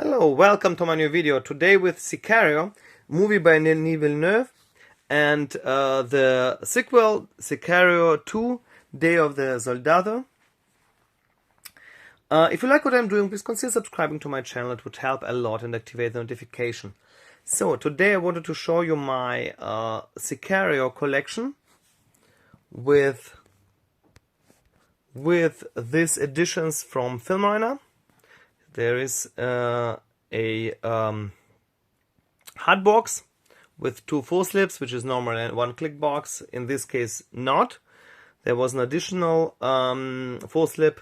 Hello, welcome to my new video. Today with Sicario, movie by Denis Villeneuve, and the sequel, Sicario 2, Day of the Soldado. If you like what I'm doing, please consider subscribing to my channel. It would help a lot and activate the notification. So, today I wanted to show you my Sicario collection with these editions from Filmarina. There is a hard box with two full slips, which is normal, and one click box. In this case, not. There was an additional full slip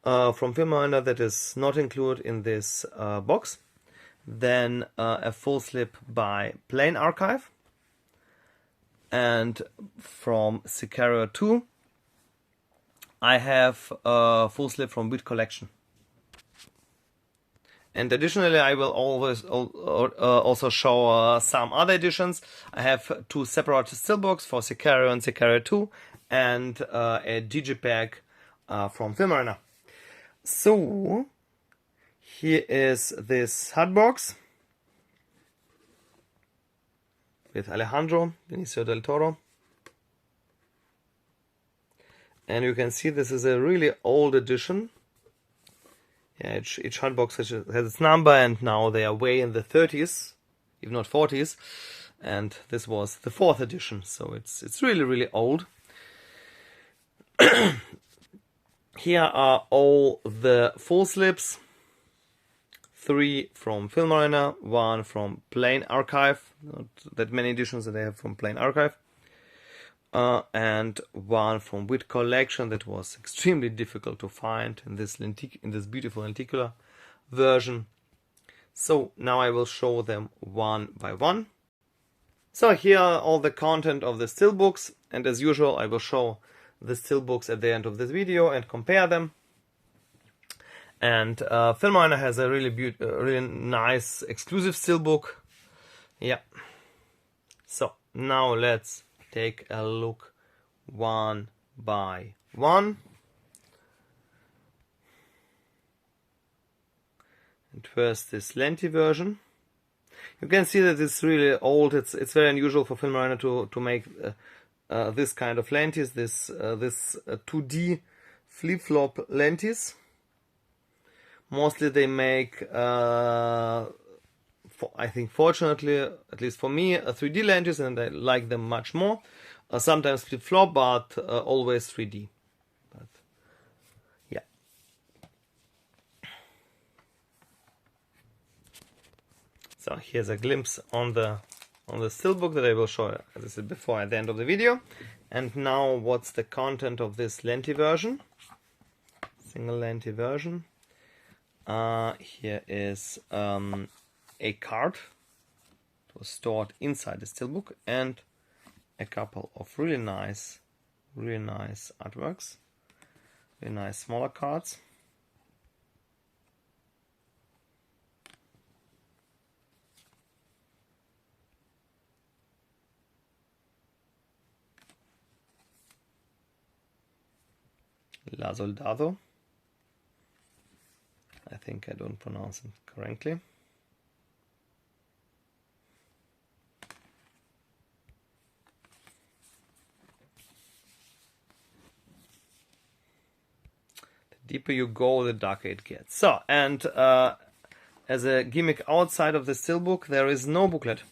from Filmarina that is not included in this box. Then a full slip by Plane Archive. And from Sicario 2, I have a full slip from Wit Collection. And additionally, I will always also show some other editions. I have two separate steelbooks for Sicario and Sicario 2, and a digipack from Filmarina. So, here is this hardbox with Alejandro Benicio del Toro. And you can see this is a really old edition. Yeah, each hardbox has its number, and now they are way in the 30s, if not 40s. And this was the 4th edition, so it's really old. Here are all the full slips. 3 from Filmarina, 1 from Plane Archive. Not that many editions that I have from Plane Archive. And 1 from Wit Collection that was extremely difficult to find in this beautiful lenticular version. So now I will show them one by one. So here are all the content of the steelbooks, and as usual I will show the steelbooks at the end of this video and compare them. And Filmarina has a really nice exclusive steelbook. Yeah. So now let's take a look one by one. And first this lenti version. You can see that it's really old. It's very unusual for Filmarina to make this kind of lentis, this 2D flip-flop lentis. Mostly they make, I think fortunately, at least for me, 3D lentis, and I like them much more. Sometimes flip-flop, but always 3D. But yeah. So here's a glimpse on the steelbook that I will show, as I said before, at the end of the video. And now, what's the content of this lenti version? Single lenti version. Here is a card. It was stored inside the steelbook, and a couple of really nice artworks, really nice smaller cards. La Soldado. I think I don't pronounce it correctly. The deeper you go, the darker it gets. So, and as a gimmick outside of the steelbook, there is no booklet.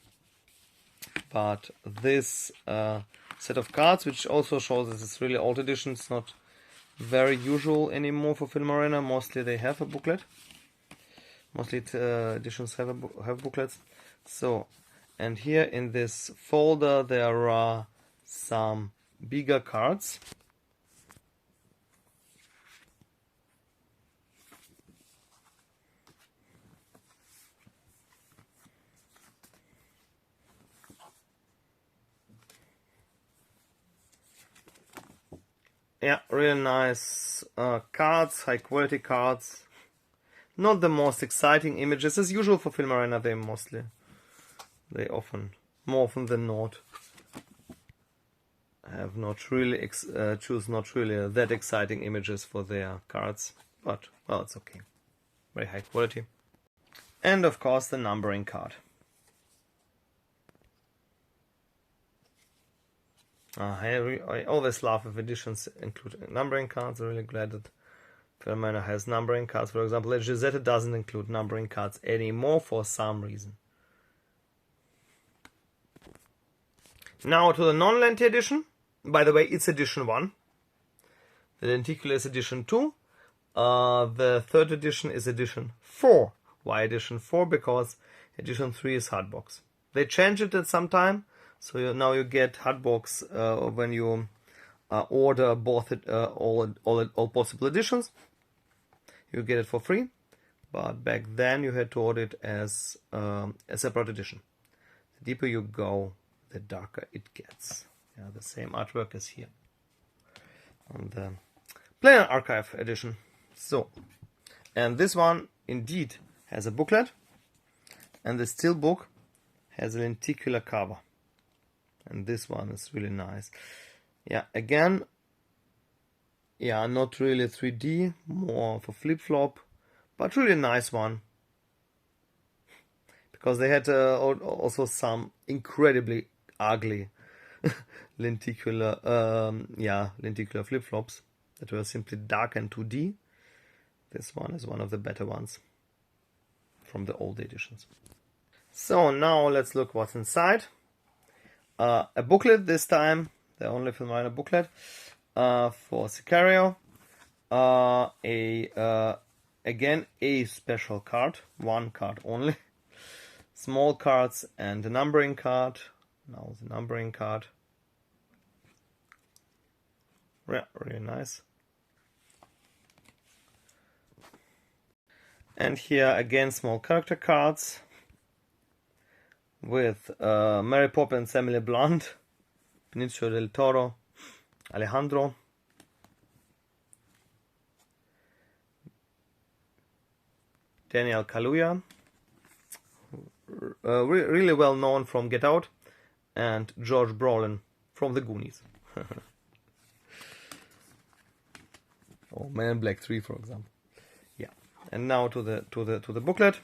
But this set of cards, which also shows that it's really old edition, it's not very usual anymore for Filmarina. Mostly they have a booklet. Mostly editions have booklets. So, and here in this folder there are some bigger cards. Yeah, really nice cards, high quality cards. Not the most exciting images, as usual for Filmarina. More often than not, have not really choose not really that exciting images for their cards. But well, it's okay. Very high quality. And of course the numbering card. I always love if editions include numbering cards. I'm really glad that Filmorama has numbering cards. For example, Legiseta doesn't include numbering cards anymore for some reason. Now to the non-Lenti edition. By the way, it's edition 1. The Lenticular is edition 2. The third edition is edition 4. Why edition 4? Because edition 3 is hardbox. They changed it at some time, so now you get hardbox when you order both all possible editions. You get it for free, but back then you had to order it as a separate edition. The deeper you go, the darker it gets. Yeah, the same artwork as here on the Planar Archive edition. So, and this one indeed has a booklet, and the Steelbook has a lenticular cover, and this one is really nice. Yeah, again, yeah, not really 3D, more for flip-flop, but really nice one, because they had also some incredibly ugly lenticular flip-flops that were simply dark and 2D. This one is one of the better ones from the old editions. So now let's look what's inside. A booklet this time, the only Filmorama booklet for Sicario. Again a special card, one card only. Small cards and a numbering card. Now the numbering card. Yeah, really nice. And here again small character cards with Mary Poppins, Emily Blunt, Benicio del Toro, Alejandro, Daniel Kaluuya, really well known from Get Out, and George Brolin from The Goonies. Or Men in Black 3, for example. Yeah. And now to the booklet.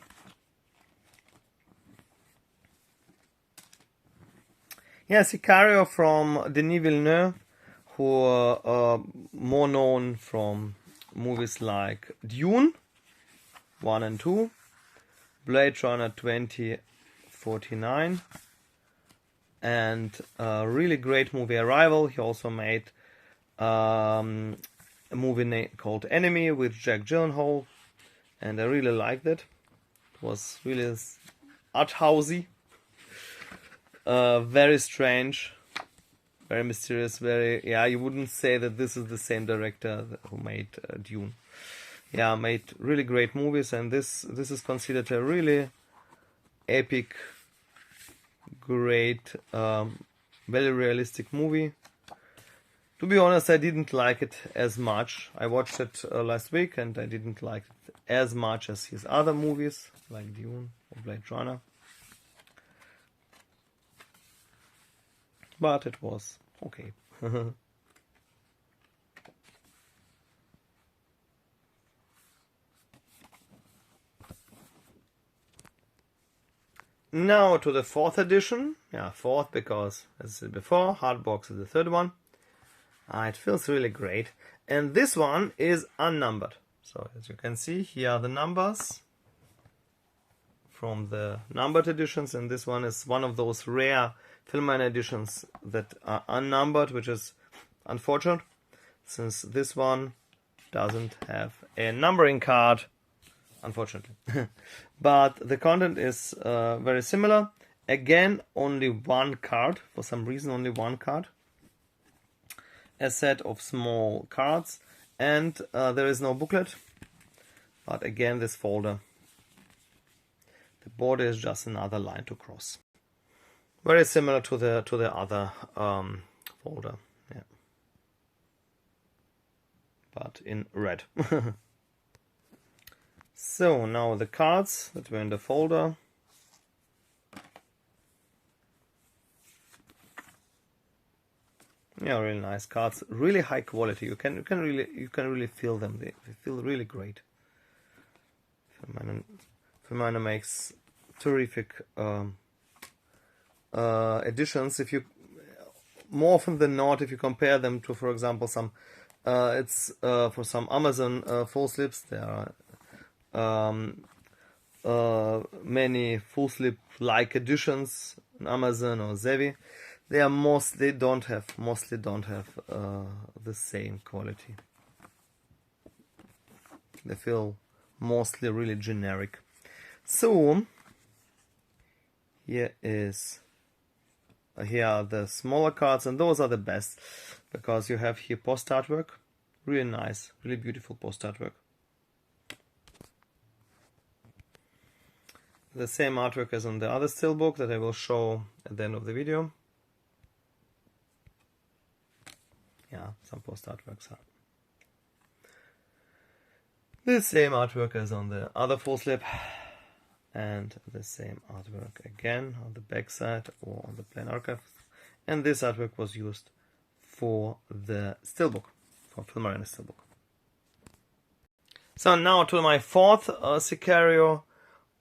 Yeah, Sicario from Denis Villeneuve, who are more known from movies like Dune 1 and 2, Blade Runner 2049, and a really great movie Arrival. He also made a movie called Enemy with Jack Gyllenhaal, and I really liked it. It was really art housey, very strange, very mysterious, you wouldn't say that this is the same director who made Dune. Yeah, made really great movies, and this is considered a really epic, great, very realistic movie. To be honest, I didn't like it as much. I watched it last week, and I didn't like it as much as his other movies, like Dune or Blade Runner. But it was okay. Now to the 4th edition. Yeah, 4th because, as I said before, hardbox is the 3rd one. It feels really great. And this one is unnumbered. So as you can see, here are the numbers from the numbered editions, and this one is one of those rare Filmorama editions that are unnumbered, which is unfortunate, since this one doesn't have a numbering card, unfortunately. But the content is very similar. Again, only one card, for some reason only one card. A set of small cards, and there is no booklet, but again this folder. The border is just another line to cross. Very similar to the other folder, yeah, but in red. So now the cards that were in the folder. Yeah, really nice cards, really high quality. You can really feel them. They feel really great. Filmorama makes terrific editions. If you, more often than not, if you compare them to, for example, some for some Amazon full slips, there are many full slip like editions on Amazon or Zevi. They are mostly don't have the same quality. They feel mostly really generic. So here are the smaller cards, and those are the best because you have here post artwork, really nice, really beautiful post artwork. The same artwork as on the other steelbook that I will show at the end of the video. Yeah, some post artworks are the same artwork as on the other full slip, and the same artwork again on the back side or on the plain archive. And this artwork was used for the steelbook, for Filmorama steelbook. So now to my fourth Sicario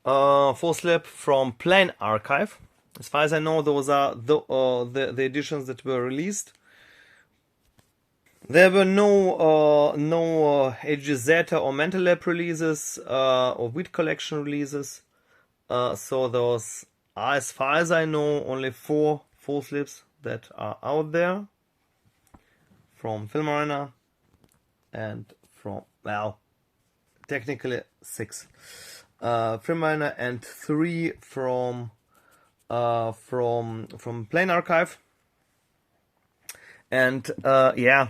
full slip from Plain Archive. As far as I know, those are the editions that were released. There were no HG Zeta or Mental Lab releases or Wheat Collection releases. So those are, as far as I know, only 4 full slips that are out there from Filmorama, and from, well, technically 6. Filmorama and 3 from Plain Archive. And yeah.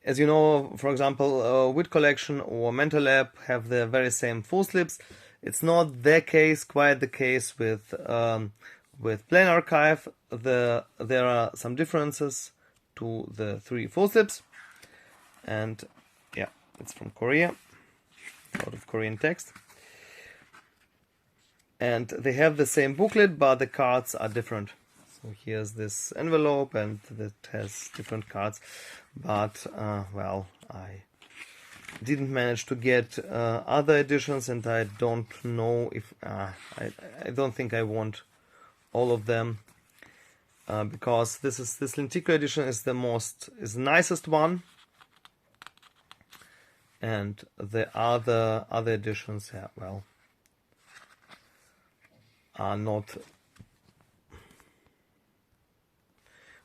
As you know, for example, Wheat Collection or Mental Lab have the very same full slips. It's not the case, quite the case with Plain Archive. There are some differences to the 3 full slips, and yeah, it's from Korea, a lot of Korean text. And they have the same booklet, but the cards are different. So here's this envelope, and that has different cards, but well, I didn't manage to get other editions, and I don't know if I don't think I want all of them, because this Lenticular edition is the nicest one, and the other editions, yeah, well, are not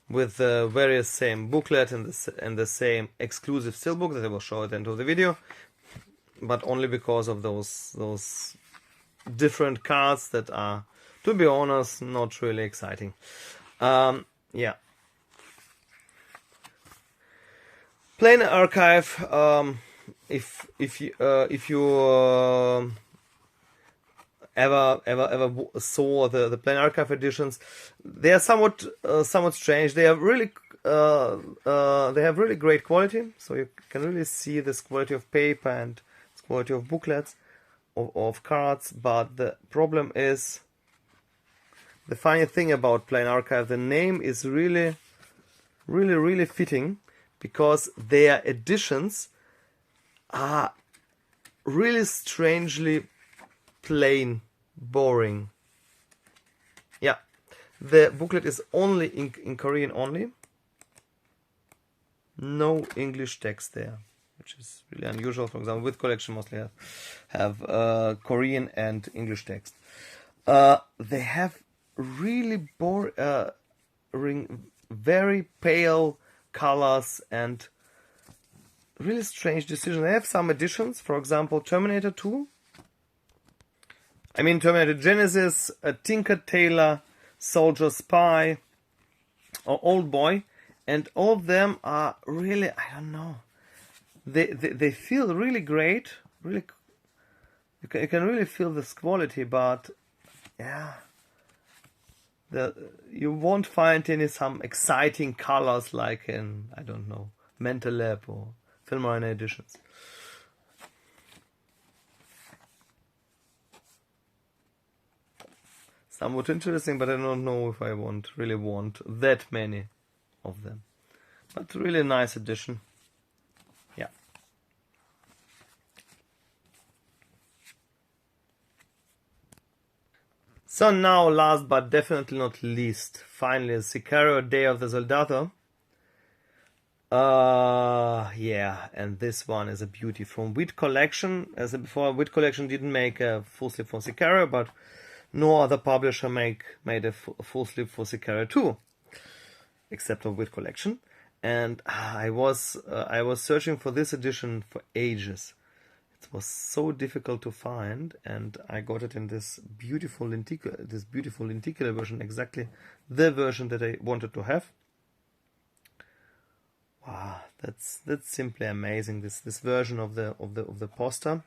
with the various same booklet and the same exclusive steelbook that I will show at the end of the video, but only because of those different cards that are, to be honest, not really exciting. Yeah. Plain Archive. If you ever saw the Plain Archive editions, they are somewhat strange. They are really they have really great quality, so you can really see this quality of paper and this quality of booklets, of cards. But the problem is, the funny thing about Plain Archive, the name is really fitting, because their editions are really strangely plain, boring. Yeah, the booklet is only in Korean only. No English text there, which is really unusual. For example, Wheat Collection mostly have Korean and English text. They have really boring, very pale colors and really strange decisions. They have some editions, for example, Terminator 2. I mean, Terminator Genesis, Tinker Tailor, Soldier Spy, or Old Boy, and all of them are really, I don't know, they feel really great, really, you can really feel this quality, but yeah, you won't find some exciting colors like in, I don't know, Mental Lab or Filmorama editions. Somewhat interesting, but I don't know if I really want that many of them. But really nice edition. Yeah. So now, last but definitely not least, finally, Sicario: Day of the Soldado. Yeah, and this one is a beauty from Wit Collection. As I said before, Wit Collection didn't make a full slip for Sicario, but no other publisher made a full slip for Sicario 2, except for Wit Collection. And I was searching for this edition for ages. It was so difficult to find, and I got it in this beautiful lenticular version, exactly the version that I wanted to have. Wow, that's simply amazing. This version of the poster,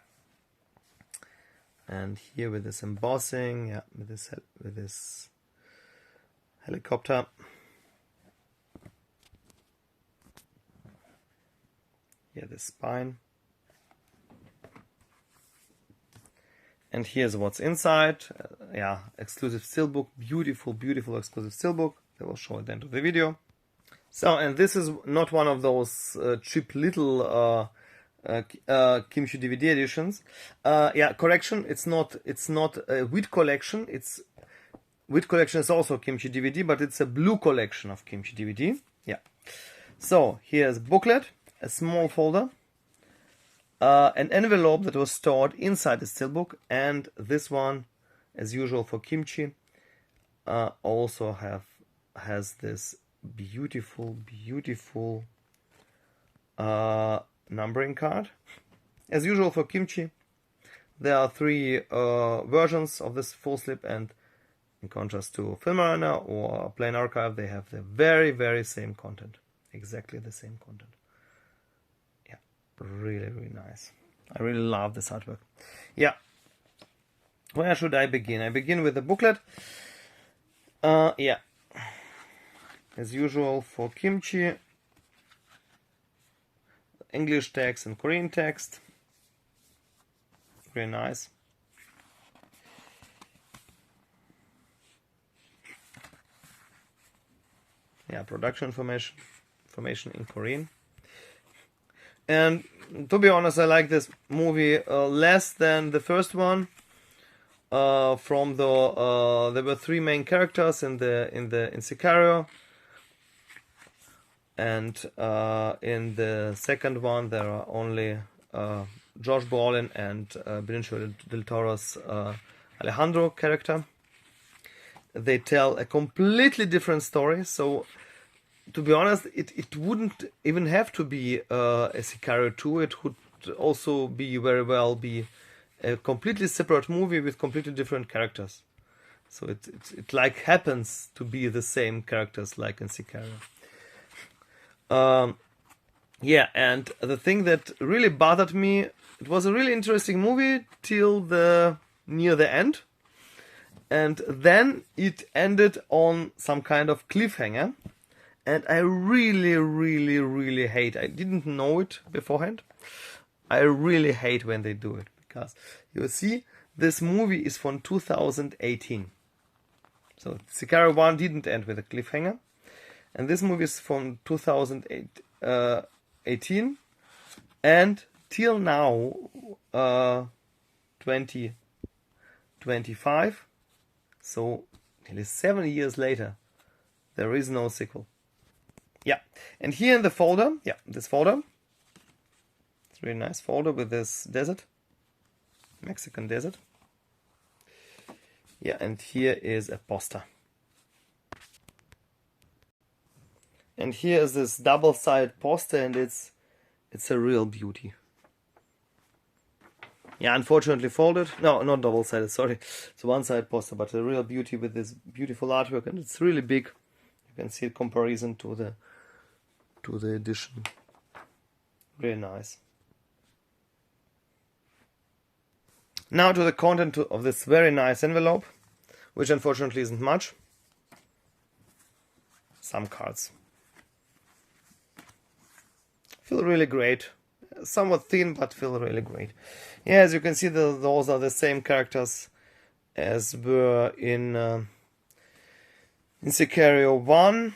and here with this embossing, yeah, with this helicopter. Here the spine. And here's what's inside. Yeah, exclusive steelbook, beautiful exclusive steelbook. I will show at the end of the video. So, and this is not one of those cheap little Kimchi DVD editions. Yeah, correction. It's not a Wit Collection. Wit Collection is also Kimchi DVD, but it's a blue collection of Kimchi DVD. Yeah. So here's a booklet, a small folder, an envelope that was stored inside the steelbook, and this one, as usual for Kimchi, also has this beautiful numbering card. As usual for Kimchi, there are 3 versions of this full slip, and in contrast to Filmarina or Plain Archive, they have the very same content, exactly the same content. Yeah, really nice. I really love this artwork. Yeah, where should I begin? I begin with the booklet. Yeah, as usual for Kimchi, English text and Korean text. Very nice. Yeah, production information in Korean. And to be honest, I like this movie less than the first one. There were 3 main characters in Sicario, and in the second one there are only Josh Brolin and Benicio del Toro's Alejandro character. They tell a completely different story. So, to be honest, it wouldn't even have to be a Sicario 2. It could also very well be a completely separate movie with completely different characters. So it like happens to be the same characters like in Sicario. Yeah, and the thing that really bothered me, it was a really interesting movie till near the end. And then it ended on some kind of cliffhanger. And I really hate, I didn't know it beforehand. I really hate when they do it. Because you see, this movie is from 2018. So Sicario 1 didn't end with a cliffhanger. And this movie is from 2018. And till now, 2025. So, nearly 7 years later, there is no sequel. Yeah, and here in the folder, yeah, this folder, it's a really nice folder with this desert, Mexican desert. Yeah, and here is a poster. And here is this double-sided poster, and it's a real beauty. Yeah, unfortunately folded. No, not double-sided, sorry. It's a one-sided poster, but a real beauty with this beautiful artwork, and it's really big. You can see a comparison to the edition. Really nice. Now to the content of this very nice envelope, which unfortunately isn't much. Some cards. Feel really great. Somewhat thin, but feel really great. Yeah, as you can see, those are the same characters as were in Sicario 1.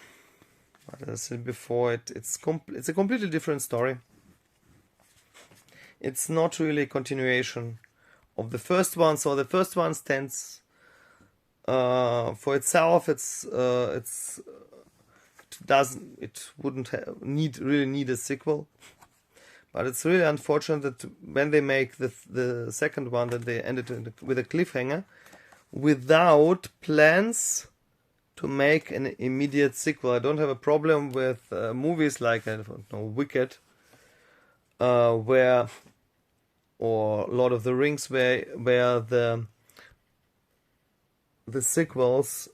As I said before, it's a completely different story. It's not really a continuation of the first one. So the first one stands For itself, it wouldn't really need a sequel. But it's really unfortunate that when they make the second one, that they ended with a cliffhanger, without plans to make an immediate sequel. I don't have a problem with movies like, I don't know, Wicked, or Lord of the Rings, where the sequels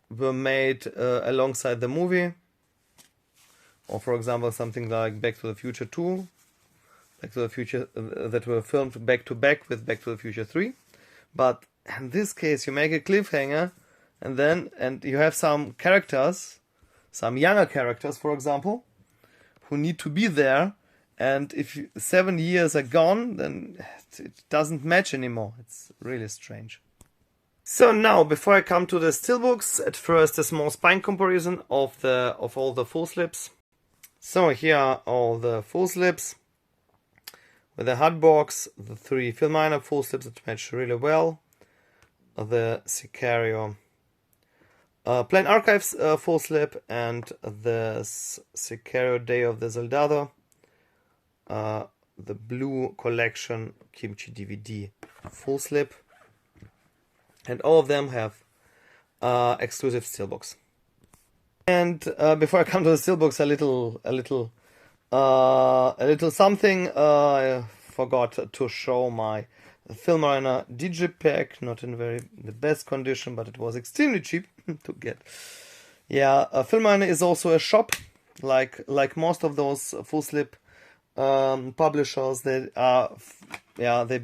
were made alongside the movie. Or, for example, something like Back to the Future 2, Back to the Future, that were filmed back to back with Back to the Future 3. But in this case, you make a cliffhanger, and you have some characters, some younger characters, for example, who need to be there. And if 7 years are gone, then it doesn't match anymore. It's really strange. So now, before I come to the steelbooks, at first a small spine comparison of all the full slips. So here are all the full slips with the hard box, the 3 Filminer full slips that match really well, the Sicario Plain Archives full slip, and the Sicario Day of the Soldado, the Blue Collection Kimchi DVD full slip, and all of them have exclusive steelbooks. And before I come to the steelbooks, a little something. I forgot to show my Filmorama Digipack, not in the best condition, but it was extremely cheap to get. Yeah, Filmorama is also a shop, like most of those full slip publishers. They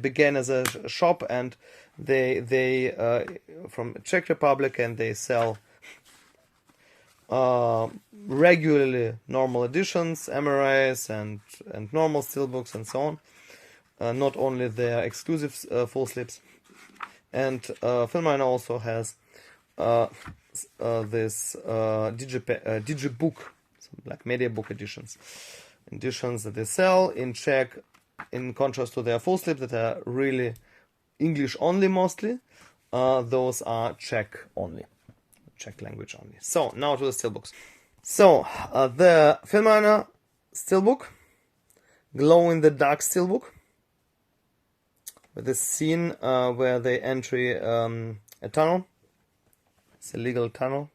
began as a shop, and they from Czech Republic, and they sell regularly normal editions, MRAs, and normal steelbooks, and so on. Not only their exclusive full slips. And Filmorama also has this Digibook, like media book editions that they sell in Czech, in contrast to their full slips that are really English only mostly. Those are Czech only. Czech language only. So now to the steelbooks. So the Filmorama steelbook, glow in the dark steelbook, with this scene where they enter a tunnel. It's a legal tunnel.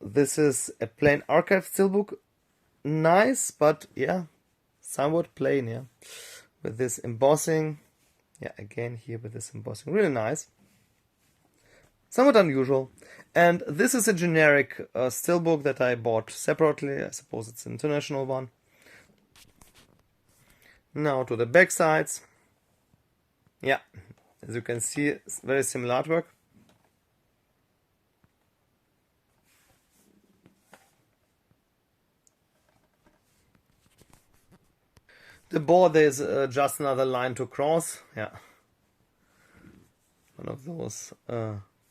This is a plain archive steelbook, nice, but yeah, somewhat plain, yeah, with this embossing. Yeah, again here with this embossing, really nice. Somewhat unusual. And this is a generic steelbook that I bought separately. I suppose it's an international one. Now to the back sides. Yeah, as you can see, it's very similar artwork. The border is just another line to cross. Yeah, one of those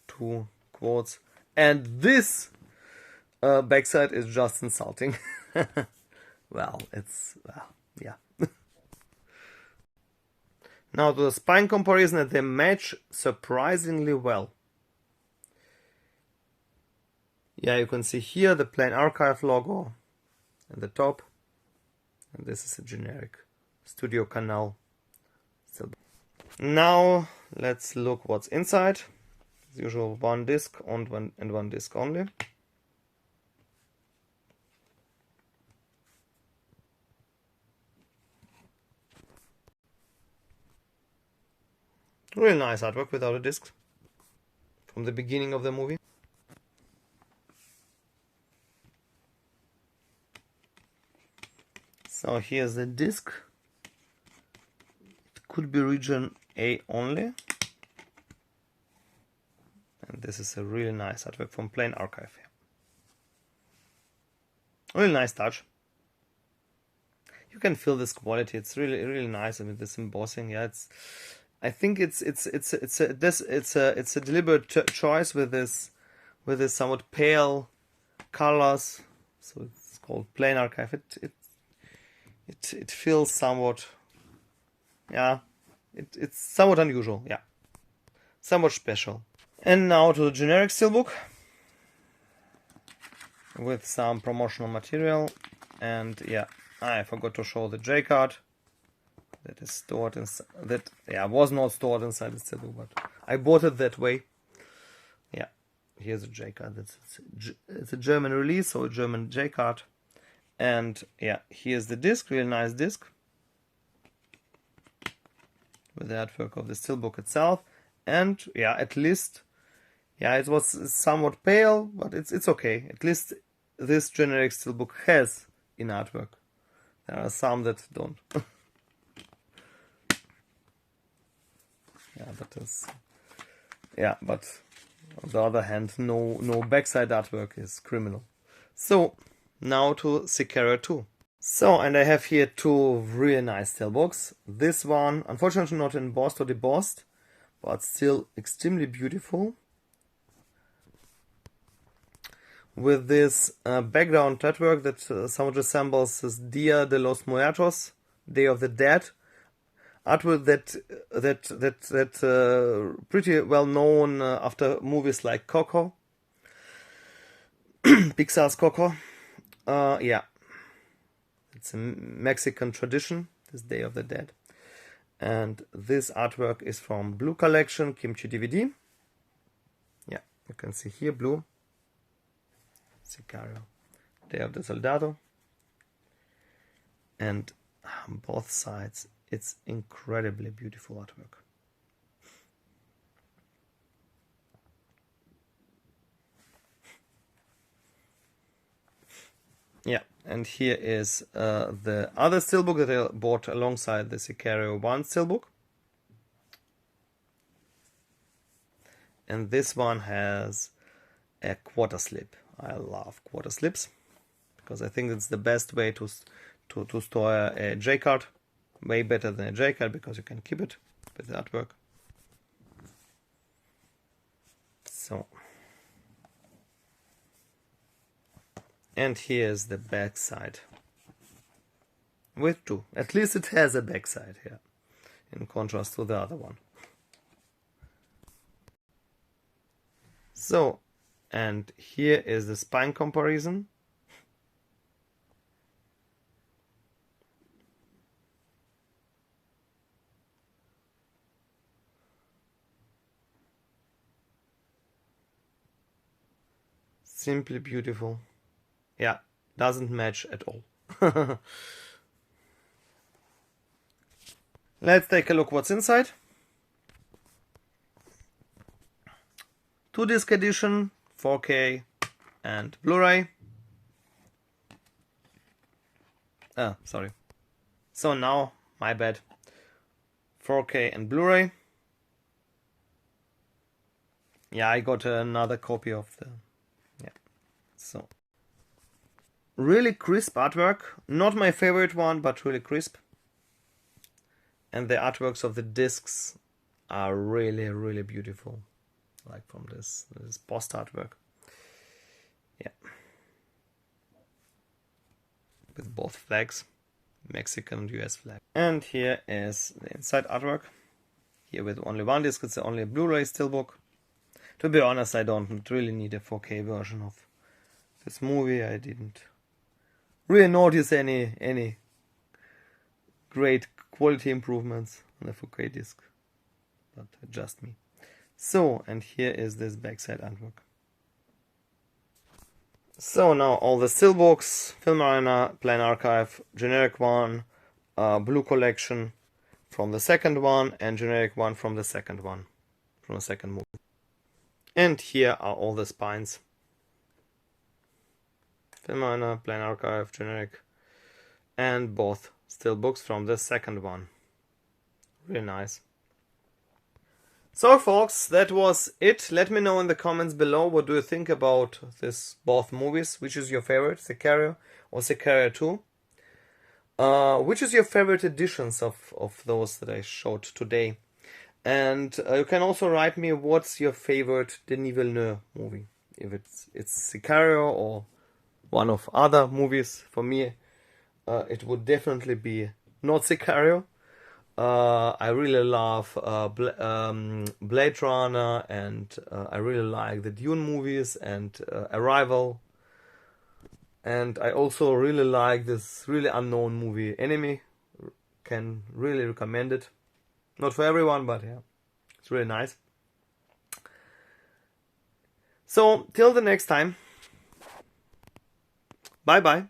two quotes. And this backside is just insulting. Well, yeah. Now to the spine comparison, that they match surprisingly well. Yeah, you can see here the Plain Archive logo at the top. And this is a generic Studio Canal. Now let's look what's inside. As usual, one disc and one disc only. Really nice artwork without a disc from the beginning of the movie. So here's the disc. It could be region A only. And this is a really nice artwork from Plain Archive. Really nice touch. You can feel this quality. It's really nice. I mean, this embossing. Yeah, I think it's a deliberate choice with this somewhat pale colors. So it's called Plain Archive. It feels somewhat, yeah, it's somewhat unusual. Yeah, somewhat special. And now to the generic steelbook with some promotional material. And yeah, I forgot to show the J card that is stored inside. That was not stored inside the steelbook, but I bought it that way. Yeah, here's a J card. It's a German release, so a German J card. And yeah, here's the disc, really nice disc with the artwork of the steelbook itself. And yeah, at least, yeah, it was somewhat pale, but it's okay. At least this generic steelbook has in artwork. There are some that don't. But on the other hand, no backside artwork is criminal. So now to Sicario 2. So, and I have here two really nice steelbooks. This one, unfortunately not embossed or debossed, but still extremely beautiful. With this background artwork that somewhat resembles this Dia de los Muertos, Day of the Dead, artwork that pretty well known after movies like Coco, Pixar's Coco. Yeah, it's a Mexican tradition, this Day of the Dead. And this artwork is from Blue Collection, Kimchi DVD. Yeah, you can see here Blue. Sicario, Day of the Soldado. And on both sides, it's incredibly beautiful artwork. Yeah, and here is the other steelbook that I bought alongside the Sicario 1 steelbook. And this one has a quarter slip. I love quarter slips because I think it's the best way to store a J card. Way better than a J card because you can keep it with the artwork. So, and here's the back side with two. At least it has a back side here, in contrast to the other one. So, and here is the spine comparison. Simply beautiful. Yeah, doesn't match at all. Let's take a look what's inside. 2-disc edition, 4K and Blu-ray. Sorry. So now, my bad. 4K and Blu-ray. Yeah, I got another copy of the... Yeah. So. Really crisp artwork. Not my favorite one, but really crisp. And the artworks of the discs are really, really beautiful. Like from this post artwork. Yeah. With both flags. Mexican and US flag. And here is the inside artwork. Here with only one disc, it's only a Blu-ray steelbook. To be honest, I don't really need a 4K version of this movie. I didn't really notice any great quality improvements on the 4K disc. But just me. So, and here is this backside artwork. So now all the steelbooks, Film Arena, Plain Archive, generic one, Blue Collection from the second one, and generic one from the second one, from the second movie. And here are all the spines. Film Arena, Plain Archive, generic, and both steelbooks from the second one. Really nice. So folks, that was it. Let me know in the comments below what do you think about this both movies. Which is your favorite, Sicario or Sicario 2? Which is your favorite editions of those that I showed today? And you can also write me what's your favorite Denis Villeneuve movie. If it's Sicario or one of other movies. For me, it would definitely be not Sicario. I really love Blade Runner, and I really like the Dune movies and Arrival. And I also really like this really unknown movie, Enemy. Can really recommend it. Not for everyone, but yeah, it's really nice. So, till the next time. Bye bye.